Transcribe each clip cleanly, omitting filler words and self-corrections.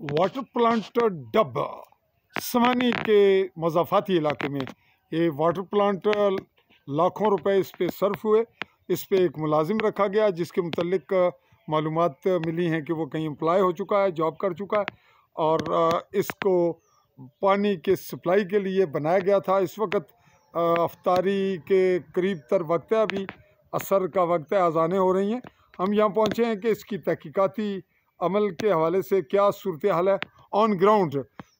Water plant dub समानी के मज़ाफ़ाती इलाके में ये वाटर प्लांट लाखों रुपए इस पे सर्फ हुए। इस पे एक मुलाजिम रखा गया जिसके मुतल्लिक मालूमात मिली हैं कि वो कहीं एम्प्लॉय हो चुका है, जॉब कर चुका है और इसको पानी के सप्लाई के लिए बनाया गया था। इस वक्त अफ्तारी के करीब तर वक्त है, अभी असर का वक्त है, अज़ानें हो रही हैं। हम यहाँ पहुँचे हैं कि इसकी तहकीकाती अमल के हवाले से क्या सूरत हाल है ऑन ग्राउंड।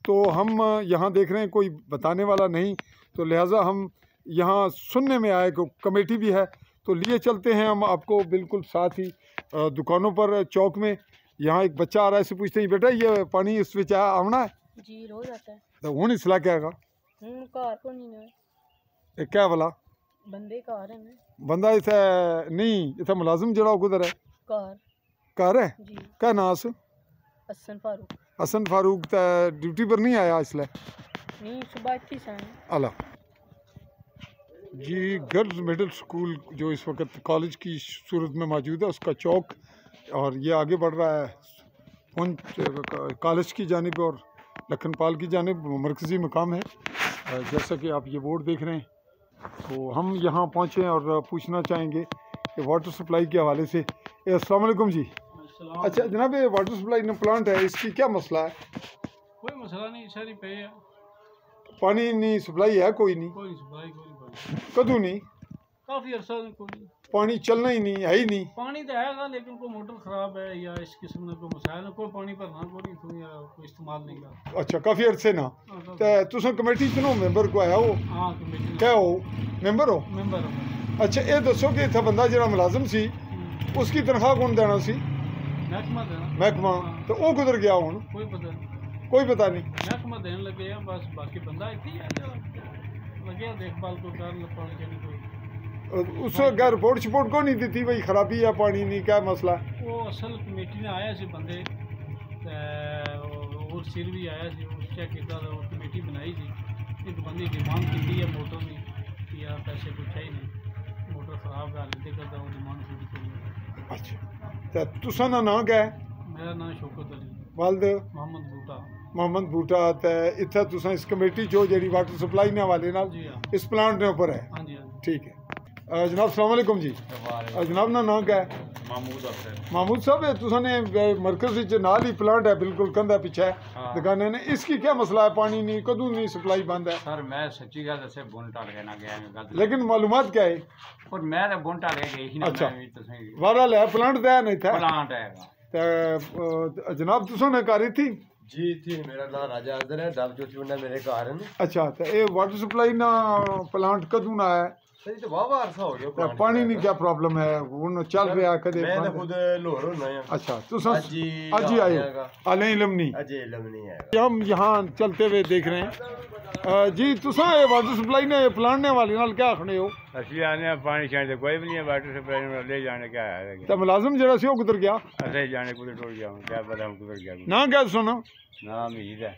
तो हम यहाँ देख रहे हैं कोई बताने वाला नहीं, तो लिहाजा हम यहाँ सुनने में आए कि कमेटी भी है, तो लिए चलते हैं हम आपको बिल्कुल साथ ही दुकानों पर चौक में। यहाँ एक बच्चा आ रहा है, इससे पूछते हैं बेटा ये पानी इस विच आना है? जी रोज आता है। तो हूँ इसला क्या है कार को नहीं है क्या वाला बंदे कार है ना बंदा इथे नहीं इथे मुलाजिम जड़ा कुधर है कार कार है जी क्या नास हसन फारूक ड्यूटी पर नहीं आया इसलिए नहीं सुबह इतनी साइन अला जी। गर्ल्स मिडिल स्कूल जो इस वक्त कॉलेज की सूरत में मौजूद है उसका चौक, और ये आगे बढ़ रहा है पुंछ कॉलेज की जानिब और लखनपाल की जानिब मरकज़ी मकाम है। जैसा कि आप ये बोर्ड देख रहे हैं, तो हम यहाँ पहुँचे और पूछना चाहेंगे कि वाटर सप्लाई के हवाले से। अस्सलाम वालेकुम जी। अच्छा जनाब, ये वाटर सप्लाई न प्लांट है, इसकी क्या मसला है? कोई मसला नहीं, सारी पे है पानी नहीं सप्लाई है कोई नहीं? कोई सप्लाई कोई कदू नहीं? काफ़ी अरसा कोई नहीं, पानी चलना ही नहीं है ही नहीं। पानी तो हैगा लेकिन कोई मोटर ख़राब है या इस किस्म का कोई मसाइल है, कोई पानी भरना कोई या कोई इस्तेमाल नहीं कर। अच्छा काफ़ी अरसे ना तुम कमेटी चुनो मैंबर को आया हो? हाँ कमेटी क्या हो मेंबर हो? मैंबर। अच्छा ये दसो कि इतना बंदा जो मुलाजिम सी उसकी तनख्वाह कौन देना सी? महकमा देना। महकमा तो वो कुधर गया हूँ? कोई पता नहीं, कोई पता नहीं। महकमा देने लगे हैं बस, बाकी बंदा इतनी है जो लगे देखभाल को कर पानी के कोई उस क्या रिपोर्ट शिपोर्ट को नहीं दी थी भाई खराबी है पानी नहीं क्या मसला? वो असल कमेटी ने आया सी बंदे और सिर भी आया सी, उस चेक किया और कमेटी बनाई थी। एक बंदी डिमांड की है मोटर नहीं या पैसे कुछ है ही नहीं, मोटर खराब है लेते करता वो डिमांड पूरी करी। अच्छा तो तुसा ना नाम क्या है? मेरा नाम शौकत अली, वालद मोहम्मद बूटा। मोहम्मद बूटा। तो इतना तुसा इस कमेटी जो जी वाटर सप्लाई ने हवाले नाल जी हाँ इस प्लांट के ऊपर है? हाँ जी हाँ ठीक है। जनाब अस्सलाम वालेकुम जी। जनाब ना नाम क्या है? महमूद साहब है तुसा ने मरकज नाल ही प्लांट है बिल्कुल कंधा पीछे दुकाने ने, इसकी क्या मसला है? पानी नहीं कदू नहीं सप्लाई बंद है? सर मैं सच्ची गल दसे बुन टाल के ना गया लेकिन मालूमात क्या है? और मैं तो बुन टाल के गई ही ना। अच्छा मैं तुसें वाला है प्लांट दया नहीं था प्लांट है तो जनाब तुसा ने करी थी? जी थी, मेरा नाम राजा आदर है, डब जो चुना मेरे घर है। अच्छा तो ये वाटर सप्लाई ना प्लांट कदू ना है? सही तो वाह अरसा हो गया पानी नहीं क्या प्रॉब्लम है? हुन चल रहा कदे मैं खुद लोहर होना है। अच्छा तुसा आज ही आए आले इलम नहीं? अजय इलम नहीं है। हम यहाँ चलते हुए देख रहे हैं जी। तुसा ये वाटर सप्लाई ने प्लांट ने वाले नाल क्या आखने हो? असली आने पानी शायद कोई भी नहीं है, वाटर सप्लाई में ले जाने क्या है? तो मुलाजिम जरा सी कुधर गया? ऐसे जाने कुछ टूट गया, क्या पता हम कुधर गया। ना क्या सुनो नाम ही है।